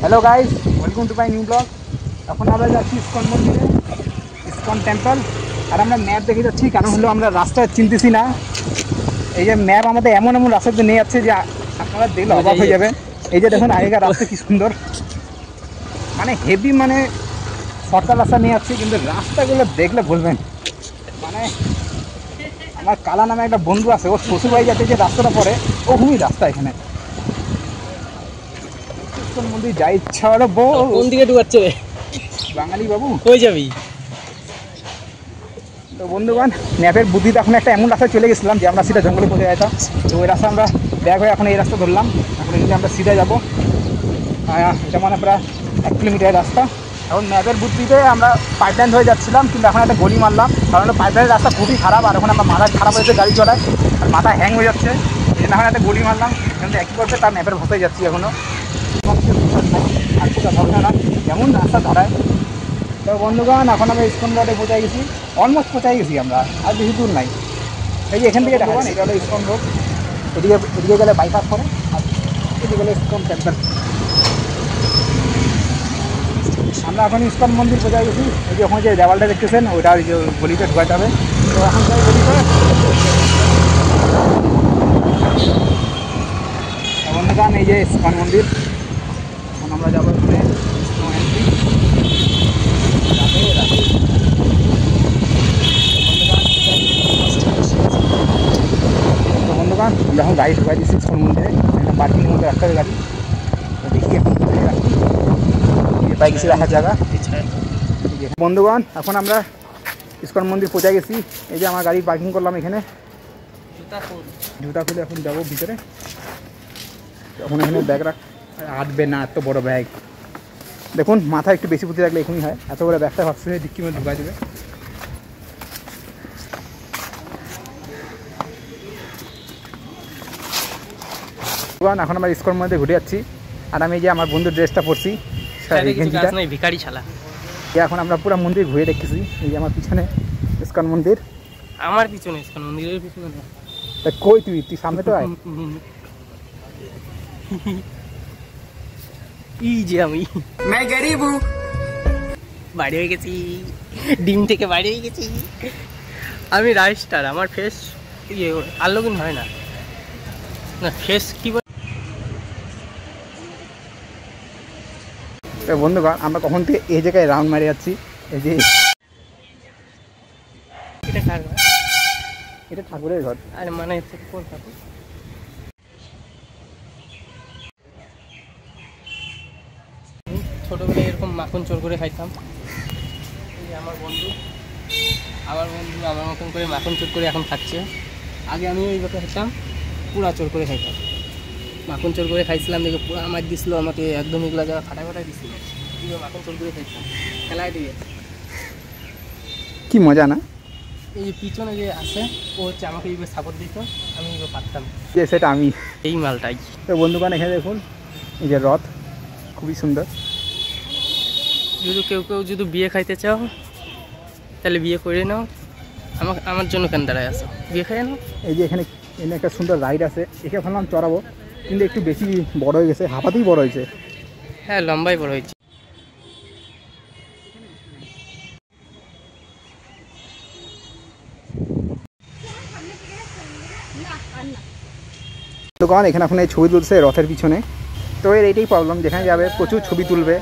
Hello guys, welcome to my new blog. এখন আমরা যাচ্ছি ইসকন মন্দিরে, ইসকন টেম্পল। আর আমরা ম্যাপ দেখে যাচ্ছি, কারণ হলো আমরা রাস্তা চিনতেছি না। এই যে ম্যাপ আমাদের এমন এমন রাস্তাতে নিয়ে যাচ্ছে যে আপনারা দেখলে অবাক হয়ে যাবে। এই যে দেখুন আগেকার রাস্তা কি সুন্দর, মানে হেভি, মানে শর্টকাট রাস্তা নিয়ে যাচ্ছি, কিন্তু রাস্তাগুলো দেখলে বলবেন। মানে আমার কালা নামে একটা বন্ধু আছে, ওর শ্বশুরবাড়ি যাতে যে রাস্তাটা পড়ে ওরকমই রাস্তা এখানে। মন্দির যা ইচ্ছা হলো কোন দিকে ঢুকাচ্ছে রে বাঙালি বাবু, কই যাবি? তো বন্ধুগণ, ম্যাপের বুদ্ধিতে এখন একটা এমন রাস্তায় চলে গেছিলাম যে আমরা সিধা জঙ্গলে পৌঁছে যেতাম। তো ওই রাস্তা আমরা ব্যাগ হয়ে এখন এই রাস্তা ধরলাম। এখন এখানে আমরা সিধা যাবো, এটা মানে প্রায় 1 কিলোমিটারের রাস্তা। এখন ম্যাপের বুদ্ধিতে আমরা পাইপলাইন হয়ে যাচ্ছিলাম, কিন্তু এখন একটা গলি মারলাম, কারণ পাইপলাইনের রাস্তা খুবই খারাপ। আর এখন আমরা মাথা খারাপ হয়েছে গাড়ি চলায়, আর মাথা হ্যাং হয়ে যাচ্ছে। এই জন্য এখন একটা গলি মারলাম, কিন্তু একই করছে তার ম্যাপের ভাষায় যাচ্ছি এখনও। আর কোথাও ভরসা না, যেমন রাস্তা ধরায়। তো বন্ধুগণ, এখন আমরা ইসকন রোডে পৌঁছে গেছি, অলমোস্ট পৌঁছে গেছি আমরা, আর বেশি দূর নাই। এই যে এখান থেকে দেখা এটা হলো ইসকন রোড। এদিকে গেলে বাইপাস করে, আর এদিকে গেলে ইসকন টেম্পল। আমরা এখন ইসকন মন্দির পৌঁছে গেছি। এই যে ওখানে যে দেওয়ালটা দেখতেছেন, ওইটা ওই যে গলিতে ঢোকাতে হবে। তো এখন যাই গলিতে। বন্ধুগণ, এই যে ইসকন মন্দির, এখন আমরা যাবো এখানে বন্ধুগণ। আমরা এখন গাড়ি ঢুকাই দিচ্ছি ইসকন মন্দিরে, এখানে পার্কিংয়ের মধ্যে রাখতে হবে গাড়ি। তো দেখি এখন পাই গেছি রাখার জায়গা। বন্ধুগণ, এখন আমরা ইসকন মন্দির পৌঁছে গেছি। এই যে আমার গাড়ি পার্কিং করলাম এখানে। জুতা খুলে এখন যাবো ভিতরে। এখন এখানে ব্যাগ রাখ, আটবে না এত বড় ব্যাগ। দেখুন, মাথায় একটু বেশি বুদ্ধি রাখলে এখনই হয়। এত বড় ব্যাগটা ভাবছে ডিক্কির মধ্যে ঢুকাই দেবে। এখন আমরা ইসকন মধ্যে ঘুরে যাচ্ছি, আর আমি যে আমার বন্ধুর ড্রেসটা পরছি, ভিখারি ছালা। এখন আমরা পুরো মন্দির ঘুরে দেখতেছি। এই যে আমার পিছনে ইসকন মন্দির, আমার পিছনে ইসকন মন্দিরের পিছনে। কই তুই সামনে তো আয়। এই যে আমি গরিব বাড়ি হয়ে গেছি, ডিম থেকে বাড়ি হয়ে গেছি। আমি রাইস স্টার, আমার ফেস ইয়ে আলোকিন হয় না, না ফেস কি বন্ধুগণ, আমরা কখন থেকে এই জায়গায় রাউন্ড মারে যাচ্ছি। এই যে এটা ঠাকুরের ঘর। আর মানে কোন ঠাকুর? ছোটবেলায় এরকম মাখন চোর করে খাইতাম। এই আমার বন্ধু আমার মতন করে মাখন চোর করে এখন খাচ্ছে। আগে আমিও এইভাবে খাইতাম, পুরা চোর করে খাইতাম। মাখন চোর করে খাইছিলাম দেখে পুরা আমার দিছিল, আমাকে একদম এগুলা জায়গা ফাটাই দিছিল। মাখন চোর করে খাইতাম খেলায় দিয়ে। কি মজা না? এই যে পিছনে যে আছে, ও হচ্ছে আমাকে এইভাবে সাপোর্ট দিত, আমি এইভাবে পারতাম। সেটা আমি, এই মালটাই। তো বন্ধুগণ, এখানে দেখুন এই যে রথ, খুবই সুন্দর। যদি কেউ যদি বিয়ে খাইতে চাও তাহলে বিয়ে করে নাও, আমার জন্য কেন দাঁড়ায় আসো, বিয়ে খাই নাও। এই যে এখানে একটা সুন্দর রাইড আছে, একে ভাবলাম চড়াবো, কিন্তু একটু বেশি বড় হয়ে গেছে, হাঁপাতেই বড় হয়েছে। হ্যাঁ, লম্বাই বড় হয়েছে। দোকান এখানে এখন এই ছবি তুলছে রথের পিছনে। তো এর এইটাই প্রবলেম, যেখানে যাবে প্রচুর ছবি তুলবে।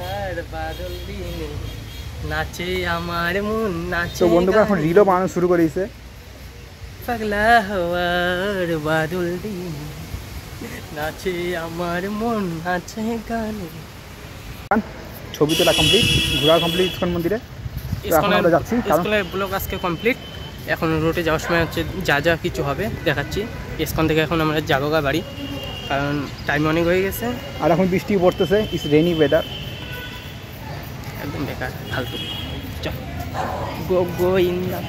নাচে আমার মন নাচে। তো বন্ধুগণ, এখন রিলও বানানো শুরু করে দিয়েছে। পাগলা হওয়ার বাদল দিন নাচে আমার মন নাচে গানে। ছবি তোলা কমপ্লিট, ঘোরা কমপ্লিট ইসকন মন্দিরে। এখন আমরা যাচ্ছি, স্কুলের ব্লগ আজকে কমপ্লিট। এখন রোডে যাওয়ার সময় হচ্ছে যা কিছু হবে দেখাচ্ছি। ইসকন থেকে এখন আমরা যাবো বাড়ি, কারণ টাইম অনেক হয়ে গেছে। আর এখন বৃষ্টি পড়তেছে, ইটস রেনি ওয়েদার, একদম বেকার ফালতু। চল গো ইন দা